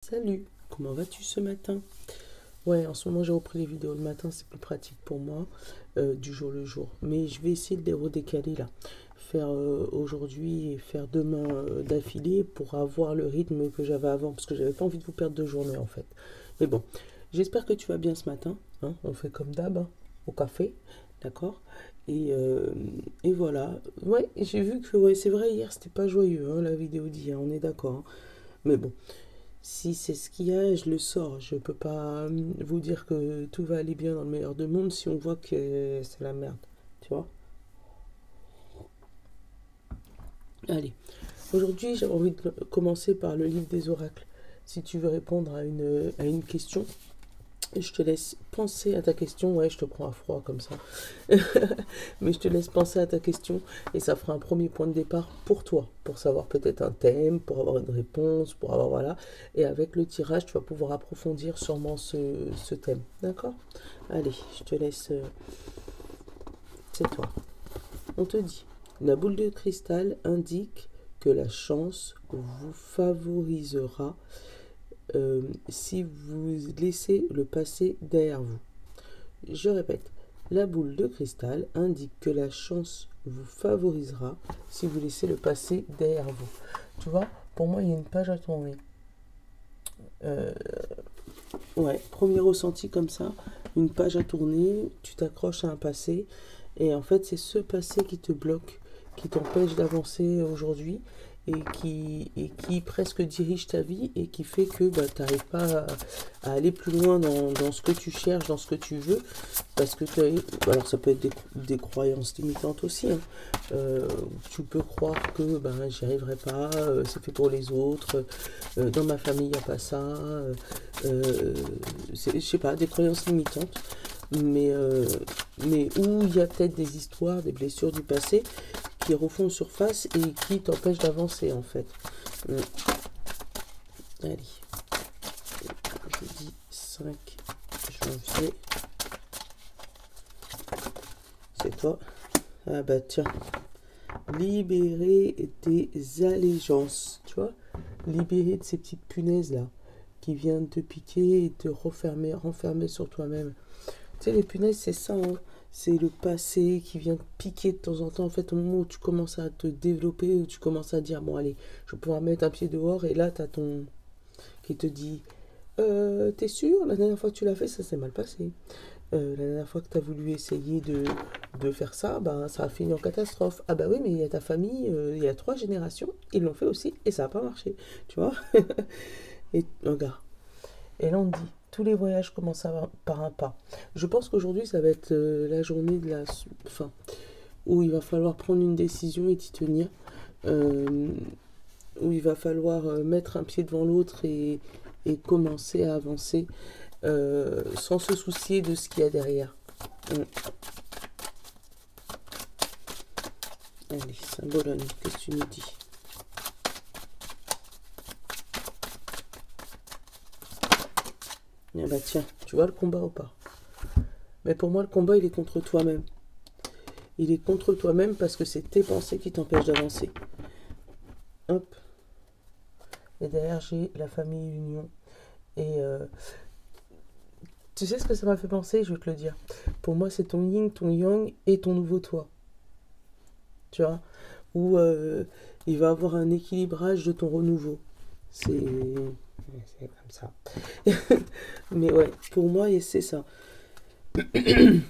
Salut, comment vas-tu ce matin? Ouais, en ce moment j'ai repris les vidéos le matin, c'est plus pratique pour moi, du jour le jour. Mais je vais essayer de les redécaler là. Faire aujourd'hui et faire demain d'affilée pour avoir le rythme que j'avais avant, parce que j'avais pas envie de vous perdre de journée en fait. Mais bon, j'espère que tu vas bien ce matin, hein. On fait comme d'hab, hein, au café, d'accord? Et, euh, et voilà. Ouais, j'ai vu que ouais, c'est vrai, hier c'était pas joyeux, hein, la vidéo d'hier, on est d'accord, hein. Mais bon. Si c'est ce qu'il y a, je le sors. Je peux pas vous dire que tout va aller bien dans le meilleur des mondes si on voit que c'est la merde. Tu vois? Allez. Aujourd'hui, j'ai envie de commencer par le livre des oracles. Si tu veux répondre à une question, je te laisse penser à ta question. Ouais, je te prends à froid comme ça. Mais je te laisse penser à ta question et ça fera un premier point de départ pour toi, pour savoir peut-être un thème, pour avoir une réponse, pour avoir voilà. Et avec le tirage, tu vas pouvoir approfondir sûrement ce thème. D'accord? Allez, je te laisse. C'est toi. On te dit. La boule de cristal indique que la chance vous favorisera si vous laissez le passé derrière vous. Je répète, la boule de cristal indique que la chance vous favorisera si vous laissez le passé derrière vous. Tu vois, pour moi, il y a une page à tourner. Euh, ouais, premier ressenti comme ça, une page à tourner, tu t'accroches à un passé, et en fait, c'est ce passé qui te bloque, qui t'empêche d'avancer aujourd'hui, et qui presque dirige ta vie, et qui fait que bah, tu n'arrives pas à aller plus loin dans ce que tu cherches, dans ce que tu veux, parce que alors ça peut être des croyances limitantes aussi, hein. Tu peux croire que ben, j'y arriverai pas, c'est fait pour les autres, dans ma famille il n'y a pas ça, je sais pas, des croyances limitantes, mais, euh, mais où il y a peut-être des histoires, des blessures du passé qui refont surface et qui t'empêchent d'avancer en fait. Allez, jeudi 5 janvier, c'est toi. Ah bah tiens, libérer tes allégeances, tu vois, libérer de ces petites punaises là qui viennent te piquer et te renfermer sur toi-même. Tu sais, les punaises, c'est ça, hein. C'est le passé qui vient te piquer de temps en temps. En fait, au moment où tu commences à te développer, où tu commences à dire, bon, allez, je vais pouvoir mettre un pied dehors, et là, t'as ton qui te dit, t'es sûr, la dernière fois que tu l'as fait, ça s'est mal passé. La dernière fois que tu as voulu essayer de faire ça, ben, ça a fini en catastrophe. Ah bah oui, mais il y a ta famille, il y a 3 générations, ils l'ont fait aussi, et ça n'a pas marché. Tu vois? Et regarde. Et là, on dit, tous les voyages commencent par un pas. Je pense qu'aujourd'hui, ça va être la journée de la fin, où il va falloir prendre une décision et t'y tenir. Euh, où il va falloir mettre un pied devant l'autre et commencer à avancer sans se soucier de ce qu'il y a derrière. Mm. Allez, Saint-Bologne, qu'est-ce que tu nous dis? Ah bah tiens, tu vois le combat ou pas? Mais pour moi, le combat, il est contre toi-même. Il est contre toi-même parce que c'est tes pensées qui t'empêchent d'avancer. Hop. Et derrière, j'ai la famille Union. Et tu sais ce que ça m'a fait penser? Je vais te le dire. Pour moi, c'est ton yin, ton yang et ton nouveau toi. Tu vois? Où il va avoir un équilibrage de ton renouveau. C'est comme ça. Mais ouais, pour moi, c'est ça. Et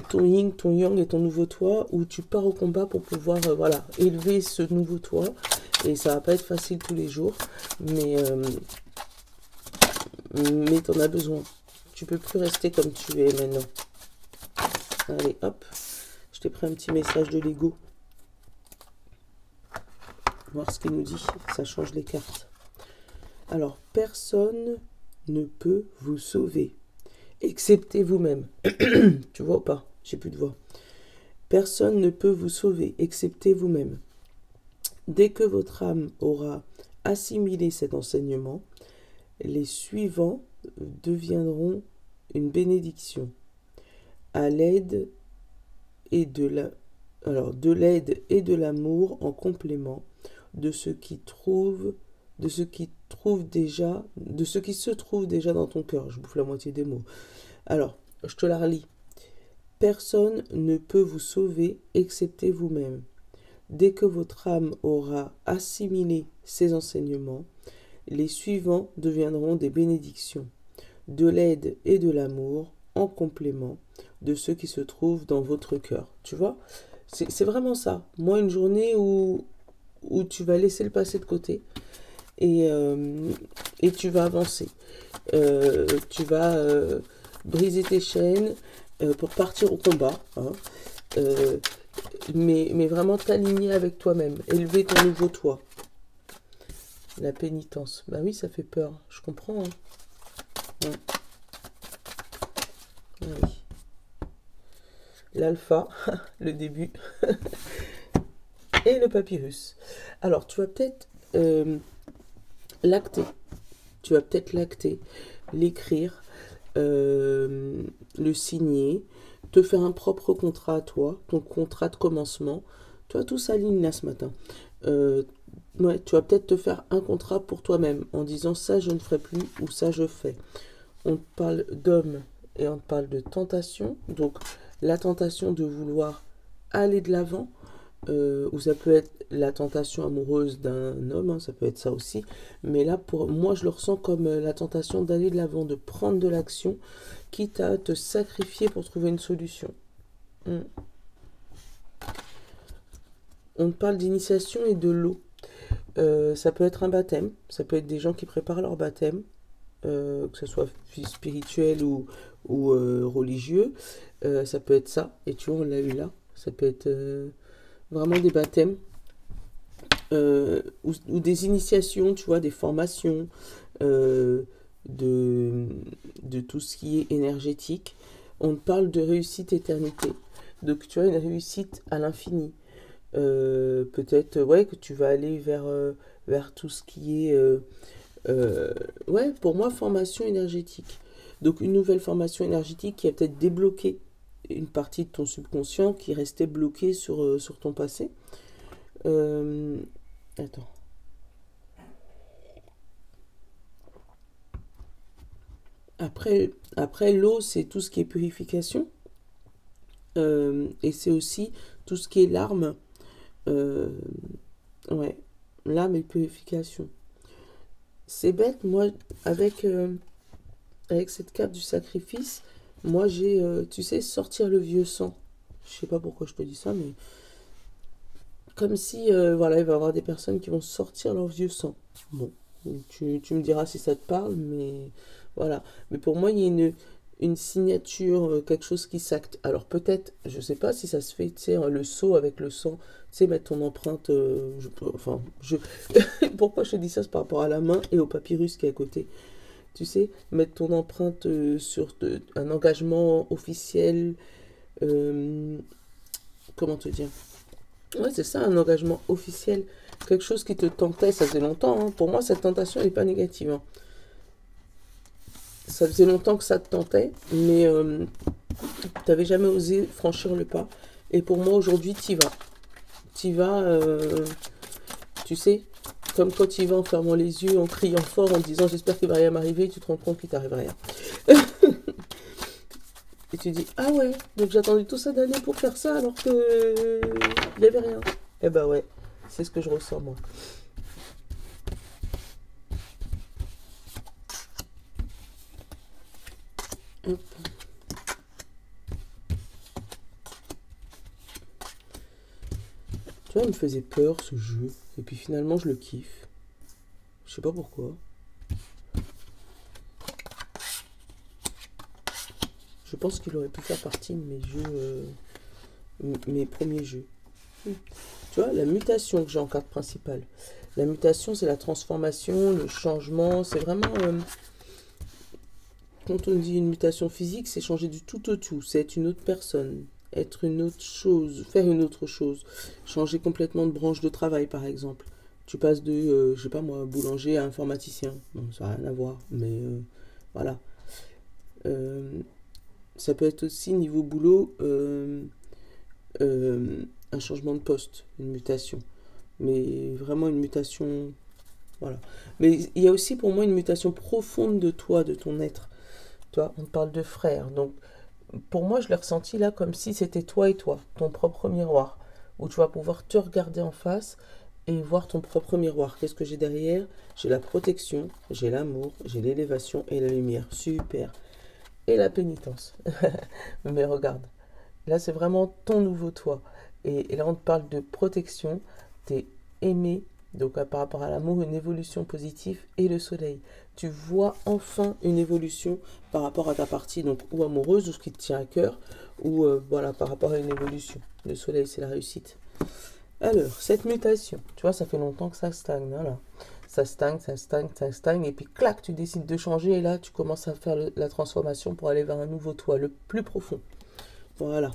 ton yin, ton yang et ton nouveau toi, où tu pars au combat pour pouvoir voilà, élever ce nouveau toi. Et ça va pas être facile tous les jours, mais t'en as besoin. Tu peux plus rester comme tu es maintenant. Allez, hop. Je t'ai pris un petit message de l'ego. Voir ce qu'il nous dit. Ça change les cartes. Alors, personne ne peut vous sauver, excepté vous-même. Tu vois ou pas? J'ai plus de voix. Personne ne peut vous sauver, excepté vous-même. Dès que votre âme aura assimilé cet enseignement, les suivants deviendront une bénédiction. À l'aide et de la, alors de l'aide et de l'amour en complément de ce qui trouve de ce qui se trouve déjà dans ton cœur. Je bouffe la moitié des mots. Alors, je te la relis. Personne ne peut vous sauver excepté vous-même. Dès que votre âme aura assimilé ces enseignements, les suivants deviendront des bénédictions, de l'aide et de l'amour en complément de ce qui se trouve dans votre cœur. Tu vois, c'est vraiment ça. Moi, une journée où tu vas laisser le passé de côté et tu vas avancer. Tu vas briser tes chaînes pour partir au combat. Hein. Mais vraiment t'aligner avec toi-même. Élever ton nouveau toi. La pénitence. Bah oui, ça fait peur. Je comprends. Hein. Ouais. Ah oui. L'alpha, le début. Et le papyrus. Alors, tu vas peut-être l'acter. Tu vas peut-être l'acter, l'écrire, le signer, te faire un propre contrat à toi, ton contrat de commencement. Toi, tout s'aligne là ce matin. Ouais, tu vas peut-être te faire un contrat pour toi-même en disant ça je ne ferai plus ou ça je fais. On te parle d'homme et on te parle de tentation. Donc la tentation de vouloir aller de l'avant, ou ça peut être la tentation amoureuse d'un homme, hein, ça peut être ça aussi. Mais là, pour moi, je le ressens comme la tentation d'aller de l'avant, de prendre de l'action, quitte à te sacrifier pour trouver une solution. On parle d'initiation et de l'eau. Ça peut être un baptême, ça peut être des gens qui préparent leur baptême, que ce soit spirituel ou religieux. Ça peut être ça, et tu vois, on l'a eu là. Ça peut être vraiment des baptêmes ou des initiations, tu vois, des formations de tout ce qui est énergétique. On parle de réussite éternité. Donc tu as une réussite à l'infini. Peut-être ouais, que tu vas aller vers tout ce qui est ouais, pour moi, formation énergétique. Donc une nouvelle formation énergétique qui a peut-être débloqué une partie de ton subconscient qui restait bloquée sur ton passé. Attends. Après l'eau, c'est tout ce qui est purification. Et c'est aussi tout ce qui est larmes. Ouais, larmes et purification. C'est bête, moi, avec cette carte du sacrifice, moi j'ai, tu sais, sortir le vieux sang. Je sais pas pourquoi je te dis ça, mais comme si, voilà, il va y avoir des personnes qui vont sortir leur vieux sang. Bon, tu me diras si ça te parle, mais voilà. Mais pour moi, il y a une signature, quelque chose qui s'acte. Alors peut-être, je sais pas si ça se fait, tu sais, le sceau avec le sang, tu sais, mettre ton empreinte, pourquoi je te dis ça, c'est par rapport à la main et au papyrus qui est à côté. Tu sais, mettre ton empreinte sur un engagement officiel, comment te dire? Ouais, c'est ça, un engagement officiel, quelque chose qui te tentait, ça faisait longtemps, hein. Pour moi, cette tentation, elle n'est pas négative, hein. Ça faisait longtemps que ça te tentait, mais tu n'avais jamais osé franchir le pas. Et pour moi, aujourd'hui, tu y vas. Tu y vas, tu sais, comme quand tu y vas en fermant les yeux, en criant fort, en disant j'espère qu'il va rien m'arriver, tu te rends compte qu'il t'arrive rien. Et tu dis ah ouais, donc j'ai attendu tout ça d'années pour faire ça alors que il n'y avait rien. Eh ben ouais, c'est ce que je ressens moi. Hop. Tu vois, il me faisait peur ce jeu. Et puis finalement, je le kiffe. Je sais pas pourquoi. Je pense qu'il aurait pu faire partie de mes jeux, mes premiers jeux. Tu vois, la mutation que j'ai en carte principale. La mutation, c'est la transformation, le changement. C'est vraiment... quand on dit une mutation physique, c'est changer du tout au tout. C'est être une autre personne. Être une autre chose. Faire une autre chose. Changer complètement de branche de travail, par exemple. Tu passes de, je sais pas moi, boulanger à informaticien. Bon, ça n'a rien à voir. Mais voilà. Ça peut être aussi niveau boulot un changement de poste, une mutation. Mais vraiment une mutation Voilà. Mais il y a aussi pour moi une mutation profonde de toi, de ton être. Toi, on te parle de frère. Donc, pour moi, je l'ai ressenti là comme si c'était toi et toi, ton propre miroir, où tu vas pouvoir te regarder en face et voir ton propre miroir. Qu'est-ce que j'ai derrière? J'ai la protection, j'ai l'amour, j'ai l'élévation et la lumière. Super. Et la pénitence. Mais regarde, là, c'est vraiment ton nouveau toi. Et là, on te parle de protection. T'es aimé. Donc, par rapport à l'amour, une évolution positive et le soleil. Tu vois enfin une évolution par rapport à ta partie, donc, ou amoureuse, ou ce qui te tient à cœur, ou voilà, par rapport à une évolution. Le soleil, c'est la réussite. Alors, cette mutation, tu vois, ça fait longtemps que ça stagne. Voilà. Ça stagne, ça stagne, ça stagne, et puis clac, tu décides de changer, et là, tu commences à faire la transformation pour aller vers un nouveau toi, le plus profond. Voilà.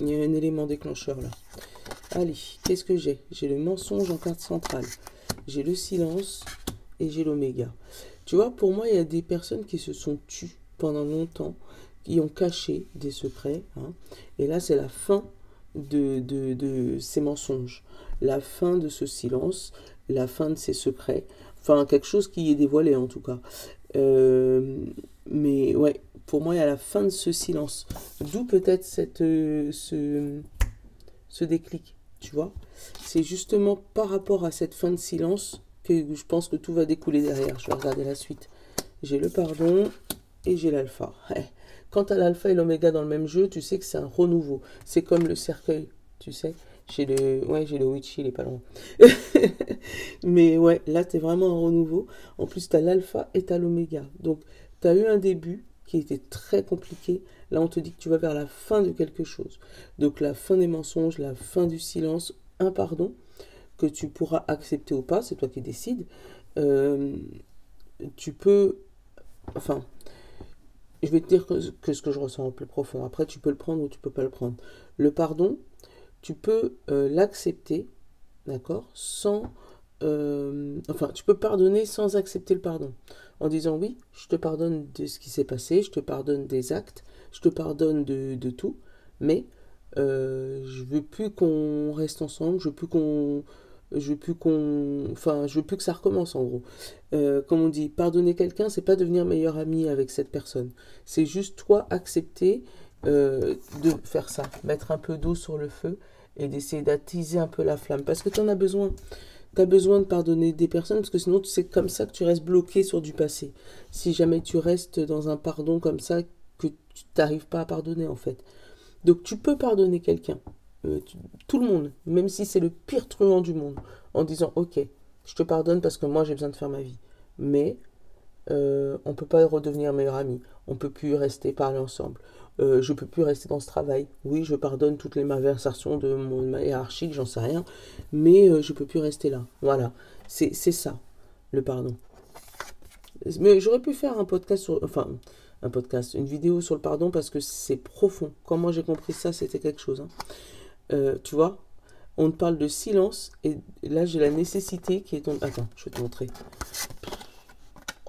Il y a un élément déclencheur là. Allez, qu'est-ce que j'ai? J'ai le mensonge en carte centrale. J'ai le silence et j'ai l'oméga. Tu vois, pour moi, il y a des personnes qui se sont tues pendant longtemps, qui ont caché des secrets. Hein, et là, c'est la fin de ces mensonges. La fin de ce silence, la fin de ces secrets. Enfin, quelque chose qui est dévoilé en tout cas. Mais ouais, pour moi, il y a la fin de ce silence. D'où peut-être ce déclic, tu vois. C'est justement par rapport à cette fin de silence que je pense que tout va découler derrière. Je vais regarder la suite. J'ai le pardon et j'ai l'alpha. Quand tu as l'alpha et l'oméga dans le même jeu, tu sais que c'est un renouveau. C'est comme le cercueil, tu sais. J'ai le witchy, il est pas loin. Mais ouais, là, tu es vraiment un renouveau. En plus, tu as l'alpha et tu as l'oméga. Donc, tu as eu un début qui était très compliqué. Là, on te dit que tu vas vers la fin de quelque chose. Donc, la fin des mensonges, la fin du silence, un pardon que tu pourras accepter ou pas, c'est toi qui décides. Tu peux... Enfin, je vais te dire que ce que je ressens au plus profond. Après, tu peux le prendre ou tu peux pas le prendre. Le pardon, tu peux l'accepter, d'accord, sans... enfin, tu peux pardonner sans accepter le pardon. En disant oui, je te pardonne de ce qui s'est passé, je te pardonne des actes, je te pardonne de tout, mais je veux plus qu'on reste ensemble, enfin, je veux plus que ça recommence en gros. Comme on dit, pardonner quelqu'un, c'est pas devenir meilleur ami avec cette personne. C'est juste toi accepter de faire ça, mettre un peu d'eau sur le feu et d'essayer d'attiser un peu la flamme, parce que tu en as besoin. Tu as besoin de pardonner des personnes, parce que sinon c'est comme ça que tu restes bloqué sur du passé. Si jamais tu restes dans un pardon comme ça, que tu n'arrives pas à pardonner en fait. Donc tu peux pardonner quelqu'un, tout le monde, même si c'est le pire truand du monde, en disant ok, je te pardonne parce que moi j'ai besoin de faire ma vie. Mais on ne peut pas redevenir meilleur ami, on ne peut plus rester parler ensemble. Je ne peux plus rester dans ce travail. Oui, je pardonne toutes les malversations de ma hiérarchie, j'en sais rien, mais je ne peux plus rester là. Voilà, c'est ça, le pardon. Mais j'aurais pu faire un podcast sur... Enfin, un podcast, une vidéo sur le pardon parce que c'est profond. Quand moi j'ai compris ça, c'était quelque chose. Hein. Tu vois, on te parle de silence et là j'ai la nécessité qui est tombée. Attends, je vais te montrer.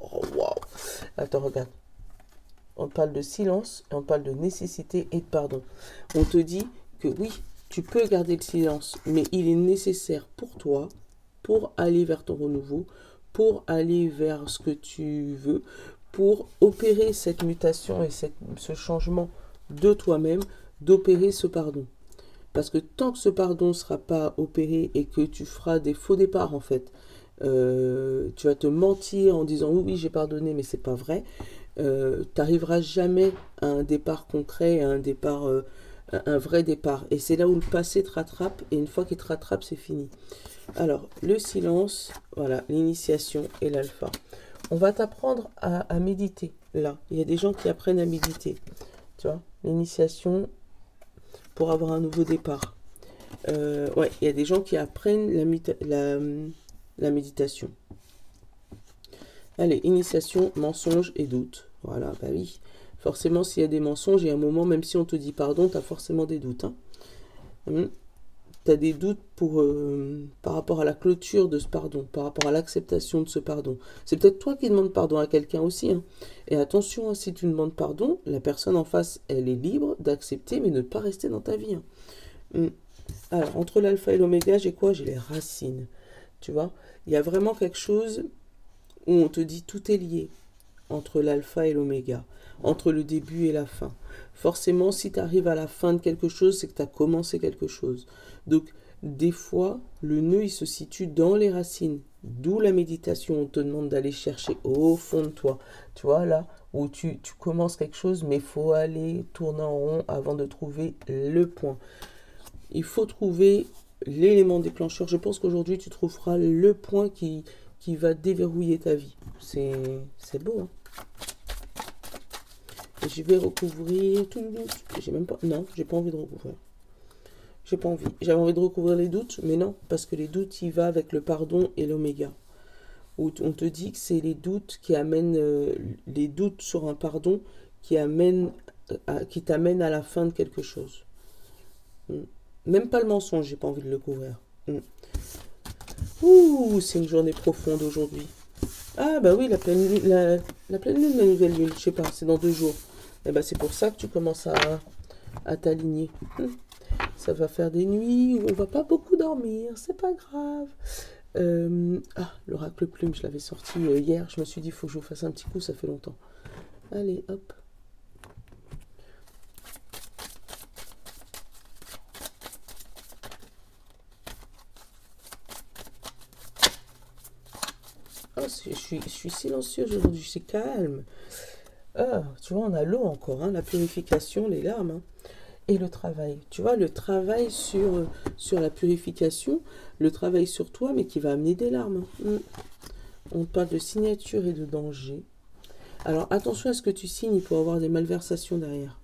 Oh, waouh. Attends, regarde. On te parle de silence, et on te parle de nécessité et de pardon. On te dit que oui, tu peux garder le silence, mais il est nécessaire pour toi, pour aller vers ton renouveau, pour aller vers ce que tu veux, pour opérer cette mutation et ce changement de toi-même, d'opérer ce pardon. Parce que tant que ce pardon ne sera pas opéré et que tu feras des faux départs en fait, tu vas te mentir en disant oui, oui j'ai pardonné mais c'est pas vrai, tu n'arriveras jamais à un départ concret, à un départ, un vrai départ. Et c'est là où le passé te rattrape et une fois qu'il te rattrape c'est fini. Alors le silence, voilà, l'initiation et l'alpha. On va t'apprendre à méditer là. Il y a des gens qui apprennent à méditer, tu vois, l'initiation pour avoir un nouveau départ. Ouais, il y a des gens qui apprennent la méditation. Allez, initiation, mensonge et doute. Voilà, bah oui. Forcément, s'il y a des mensonges, il y a un moment, même si on te dit pardon, tu as forcément des doutes. Hein. Tu as des doutes par rapport à la clôture de ce pardon, par rapport à l'acceptation de ce pardon. C'est peut-être toi qui demandes pardon à quelqu'un aussi. Hein. Et attention, hein, si tu demandes pardon, la personne en face, elle est libre d'accepter, mais de ne pas rester dans ta vie. Hein. Alors, entre l'alpha et l'oméga, j'ai quoi? J'ai les racines. Tu vois, Il y a vraiment quelque chose où on te dit tout est lié entre l'alpha et l'oméga, entre le début et la fin. Forcément, si tu arrives à la fin de quelque chose, c'est que tu as commencé quelque chose. Donc, des fois, le nœud, il se situe dans les racines. D'où la méditation, on te demande d'aller chercher au fond de toi. Tu vois, là, où tu commences quelque chose, mais il faut aller tourner en rond avant de trouver le point. Il faut trouver l'élément déclencheur. Je pense qu'aujourd'hui, tu trouveras le point qui va déverrouiller ta vie. C'est beau, hein. Et je vais recouvrir tout. J'ai même pas. Non, j'ai pas envie de recouvrir. J'ai pas envie. J'avais envie de recouvrir les doutes, mais non, parce que les doutes, il va avec le pardon et l'oméga. Où on te dit que c'est les doutes qui amènent les doutes sur un pardon qui t'amènent à la fin de quelque chose. Même pas le mensonge, j'ai pas envie de le couvrir. Ouh, c'est une journée profonde aujourd'hui. Ah bah oui, la pleine lune, la pleine lune, la nouvelle lune, je sais pas, c'est dans 2 jours. Et bah c'est pour ça que tu commences à t'aligner. Ça va faire des nuits où on va pas beaucoup dormir, c'est pas grave. L'oracle plume, je l'avais sorti hier, je me suis dit, il faut que je vous fasse un petit coup, ça fait longtemps. Allez, hop. Oh, je suis silencieuse aujourd'hui, c'est calme. Ah, tu vois, on a l'eau encore, hein, la purification, les larmes, hein, et le travail. Tu vois, le travail sur la purification, le travail sur toi, mais qui va amener des larmes. On parle de signature et de danger. Alors, attention à ce que tu signes, il peut avoir des malversations derrière.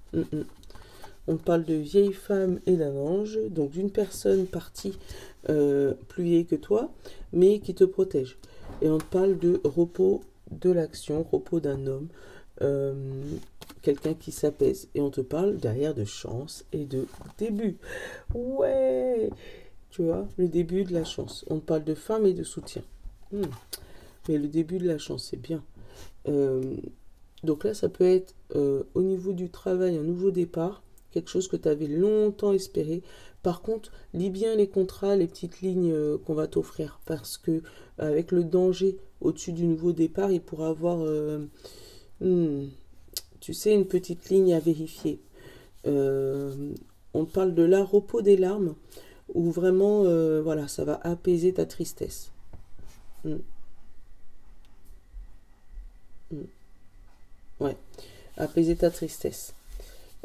On parle de vieille femme et d'un ange, donc d'une personne partie plus vieille que toi, mais qui te protège. Et on parle de repos de l'action, repos d'un homme, quelqu'un qui s'apaise. Et on te parle derrière de chance et de début. Ouais, tu vois, le début de la chance. On te parle de femme et de soutien. Mais le début de la chance, c'est bien. Donc là, ça peut être au niveau du travail, un nouveau départ, quelque chose que tu avais longtemps espéré. Par contre, lis bien les contrats, les petites lignes qu'on va t'offrir, parce que avec le danger au-dessus du nouveau départ, il pourra avoir, tu sais, une petite ligne à vérifier. On parle de la repos des larmes, où vraiment, voilà, ça va apaiser ta tristesse. Ouais, apaiser ta tristesse.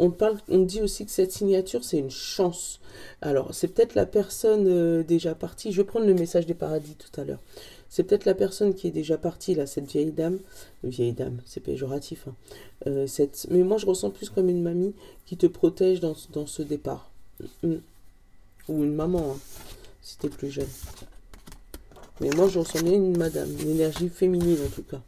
On dit aussi que cette signature, c'est une chance. Alors, c'est peut-être la personne déjà partie. Je vais prendre le message des paradis tout à l'heure. C'est peut-être la personne qui est déjà partie, là, cette vieille dame. Vieille dame, c'est péjoratif. Hein. Mais moi, je ressens plus comme une mamie qui te protège dans ce départ. Ou une maman, hein, si t'es plus jeune. Mais moi, je ressens bien une madame, une énergie féminine en tout cas,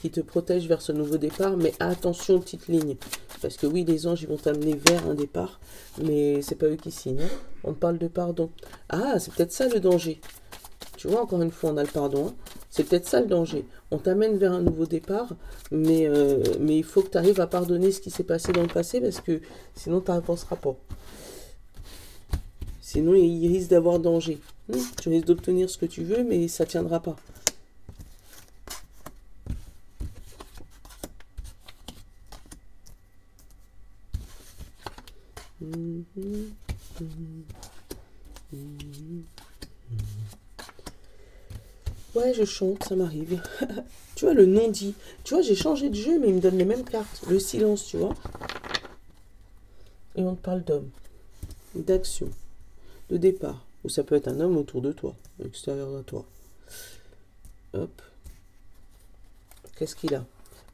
qui te protège vers ce nouveau départ. Mais attention aux petites lignes. Parce que oui, les anges, ils vont t'amener vers un départ, mais c'est pas eux qui signent. Hein. On parle de pardon. Ah, c'est peut-être ça le danger. Tu vois, encore une fois, on a le pardon. Hein. C'est peut-être ça le danger. On t'amène vers un nouveau départ, mais il faut que tu arrives à pardonner ce qui s'est passé dans le passé, parce que sinon, tu n'avanceras pas. Sinon, il risque d'avoir danger. Tu risques d'obtenir ce que tu veux, mais ça ne tiendra pas. Ouais, je chante, ça m'arrive. Tu vois, le non-dit. Tu vois, j'ai changé de jeu, mais il me donne les mêmes cartes. Le silence, tu vois. Et on te parle d'homme, d'action, de départ. Ou ça peut être un homme autour de toi, à l'extérieur de toi. Hop. Qu'est-ce qu'il a?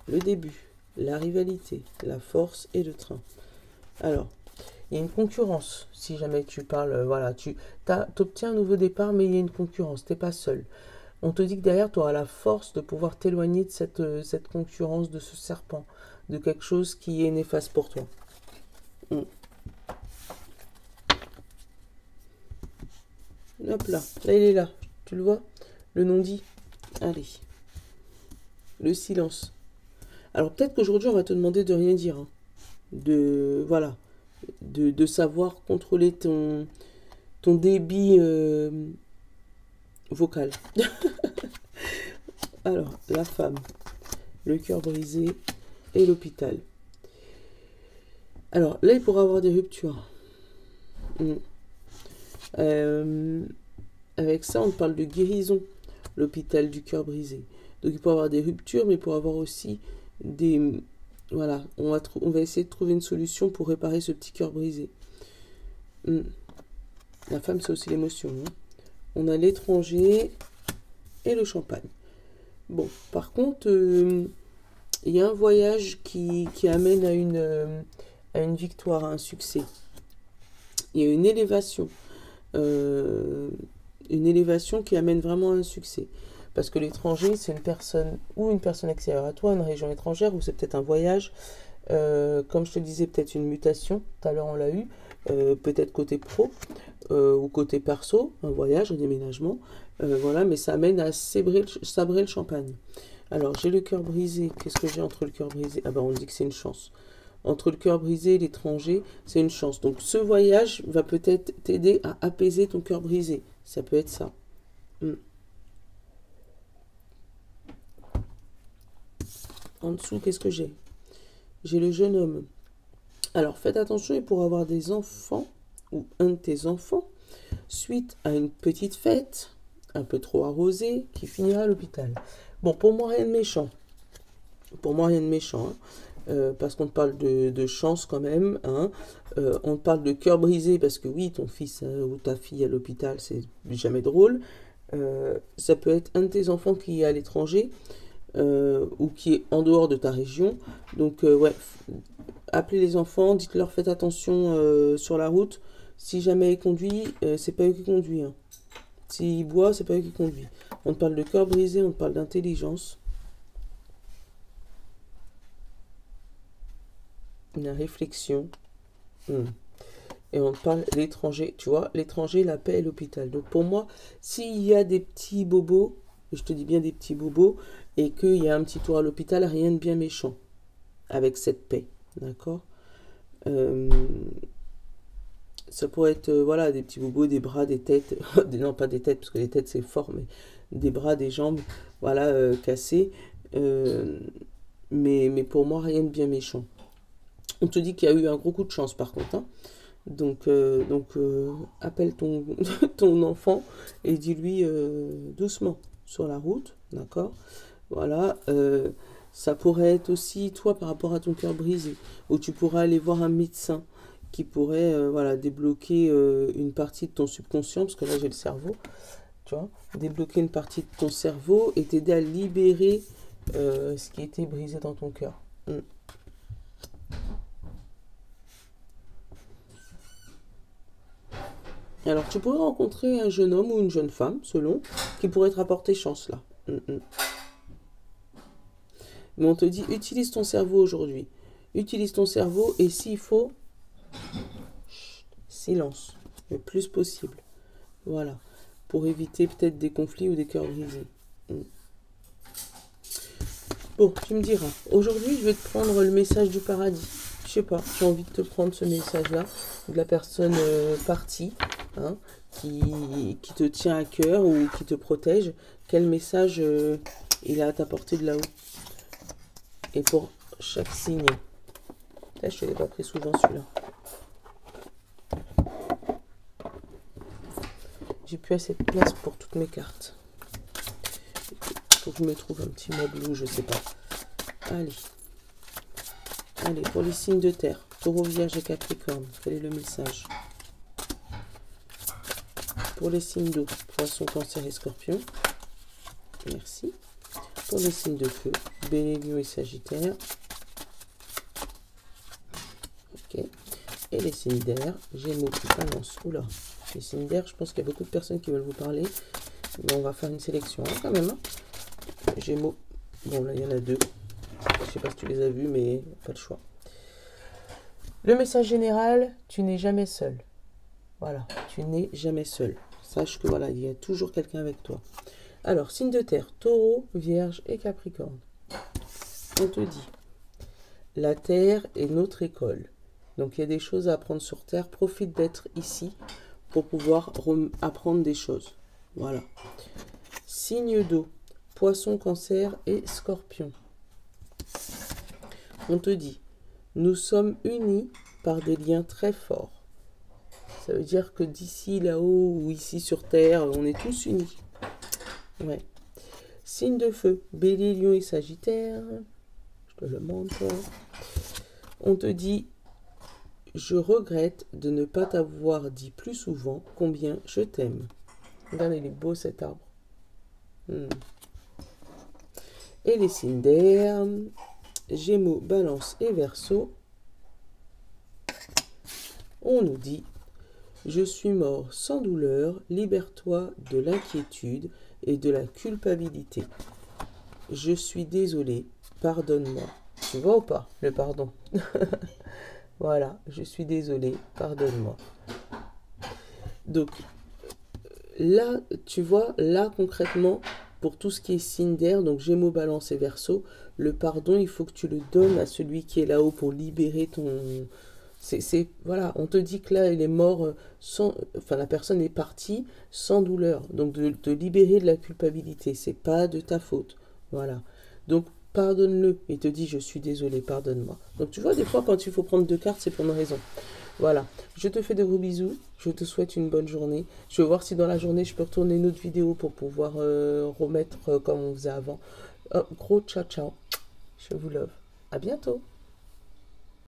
Le début, la rivalité, la force et le train. Alors, il y a une concurrence. Si jamais tu parles, voilà, tu obtiens un nouveau départ, mais il y a une concurrence. Tu n'es pas seul. On te dit que derrière, tu auras la force de pouvoir t'éloigner de cette concurrence, de ce serpent, de quelque chose qui est néfaste pour toi. Hop là, là il est là, tu le vois? Le non-dit. Allez. Le silence. Alors peut-être qu'aujourd'hui, on va te demander de rien dire. Hein. Voilà. De savoir contrôler ton débit vocal. Alors, la femme, le cœur brisé et l'hôpital. Alors, là, il pourra avoir des ruptures. Avec ça, on parle de guérison, l'hôpital du cœur brisé. Donc, il peut avoir des ruptures, mais il peut avoir aussi des... Voilà, on va essayer de trouver une solution pour réparer ce petit cœur brisé. La femme, c'est aussi l'émotion. On a l'étranger et le champagne. Bon, par contre, il y a un voyage qui amène à une victoire, à un succès. Il y a une élévation qui amène vraiment à un succès. Parce que l'étranger, c'est une personne extérieure à toi, une région étrangère, ou c'est peut-être un voyage. Comme je te disais, peut-être une mutation. Tout à l'heure, on l'a eu. Peut-être côté pro ou côté perso, un voyage, un déménagement. Voilà, mais ça amène à sabrer le champagne. Alors, j'ai le cœur brisé. Qu'est-ce que j'ai entre le cœur brisé? Ah ben, on dit que c'est une chance. Entre le cœur brisé et l'étranger, c'est une chance. Donc, ce voyage va peut-être t'aider à apaiser ton cœur brisé. Ça peut être ça. En dessous, qu'est-ce que j'ai? J'ai le jeune homme. Alors, faites attention, pour avoir des enfants, ou un de tes enfants, suite à une petite fête, un peu trop arrosée, qui finira à l'hôpital. Bon, pour moi, rien de méchant. Parce qu'on te parle de chance quand même. On te parle de cœur brisé, parce que oui, ton fils ou ta fille à l'hôpital, c'est jamais drôle. Ça peut être un de tes enfants qui est à l'étranger, ou qui est en dehors de ta région. Donc, ouais, appelez les enfants, dites-leur faites attention sur la route. Si jamais il conduit, c'est pas eux qui conduisent. S'il boit, c'est pas eux qui conduisent. On te parle de cœur brisé, on te parle d'intelligence. La réflexion. Et on te parle de l'étranger. Tu vois, l'étranger, la paix et l'hôpital. Donc pour moi, s'il y a des petits bobos, je te dis bien des petits bobos, et qu'il y a un petit tour à l'hôpital, rien de bien méchant avec cette paix. D'accord? Ça pourrait être voilà, des petits bobos, des bras, des têtes, non pas des têtes parce que les têtes c'est fort, mais des bras, des jambes, voilà, cassés. Mais pour moi, rien de bien méchant. On te dit qu'il y a eu un gros coup de chance par contre. Donc appelle ton enfant et dis-lui doucement sur la route, d'accord? Voilà. Ça pourrait être aussi toi par rapport à ton cœur brisé, où tu pourras aller voir un médecin qui pourrait voilà, débloquer une partie de ton subconscient, parce que là j'ai le cerveau, tu vois, débloquer une partie de ton cerveau et t'aider à libérer ce qui était brisé dans ton cœur. Alors tu pourrais rencontrer un jeune homme ou une jeune femme, selon, qui pourrait te rapporter chance là. Mais on te dit, utilise ton cerveau aujourd'hui. Utilise ton cerveau et s'il faut, silence, le plus possible. Voilà, pour éviter peut-être des conflits ou des cœurs brisés. Bon, tu me diras, aujourd'hui je vais te prendre le message du paradis. Je sais pas, j'ai envie de te prendre ce message-là, de la personne partie, qui te tient à cœur ou qui te protège. Quel message il a à t'apporter de là-haut. Et pour chaque signe. Là, je ne te l'ai pas pris souvent celui-là. J'ai plus assez de place pour toutes mes cartes. Il faut que je me trouve un petit meuble où je sais pas. Allez. Allez, pour les signes de terre. Taureau, Vierge et Capricorne. Quel est le message? Pour les signes d'eau. Poisson, Cancer et Scorpion. Merci. Pour les signes de feu. Bélier, Lion et Sagittaire. Ok. Et les signes d'air. Gémeaux, Balance. Oula. Les signes d'air, je pense qu'il y a beaucoup de personnes qui veulent vous parler. Mais on va faire une sélection quand même. Gémeaux. Bon, là, il y en a deux. Je sais pas si tu les as vus, mais pas le choix. Le message général, tu n'es jamais seul. Voilà, tu n'es jamais seul. Sache que voilà, il y a toujours quelqu'un avec toi. Alors, signe de terre, Taureau, Vierge et Capricorne. On te dit, la terre est notre école. Donc, il y a des choses à apprendre sur terre. Profite d'être ici pour pouvoir apprendre des choses. Voilà. Signe d'eau, poisson, cancer et scorpion. On te dit, nous sommes unis par des liens très forts. Ça veut dire que d'ici, là-haut ou ici sur Terre, on est tous unis. Ouais. Signe de feu, Bélier, Lion et Sagittaire. Je te le montre. On te dit, je regrette de ne pas t'avoir dit plus souvent combien je t'aime. Regarde, il est beau cet arbre. Et les signes d'air, Gémeaux, Balance et Verseau. On nous dit, je suis mort sans douleur, libère-toi de l'inquiétude et de la culpabilité. Je suis désolé, pardonne-moi. Tu vois ou pas, le pardon? Voilà, je suis désolé, pardonne-moi. Donc, là, tu vois, là, concrètement, pour tout ce qui est signe d'air, donc Gémeaux, Balance et Verseau, le pardon, il faut que tu le donnes à celui qui est là-haut pour libérer ton... voilà, on te dit que là, il est mort sans... Enfin, la personne est partie sans douleur. Donc, de te libérer de la culpabilité, c'est pas de ta faute. Voilà. Donc, pardonne-le. Il te dit, je suis désolé, pardonne-moi. Donc, tu vois, des fois, quand il faut prendre deux cartes, c'est pour une raison. Voilà. Je te fais de gros bisous. Je te souhaite une bonne journée. Je vais voir si dans la journée, je peux retourner une autre vidéo pour pouvoir remettre comme on faisait avant. Gros ciao, ciao. Je vous love. À bientôt.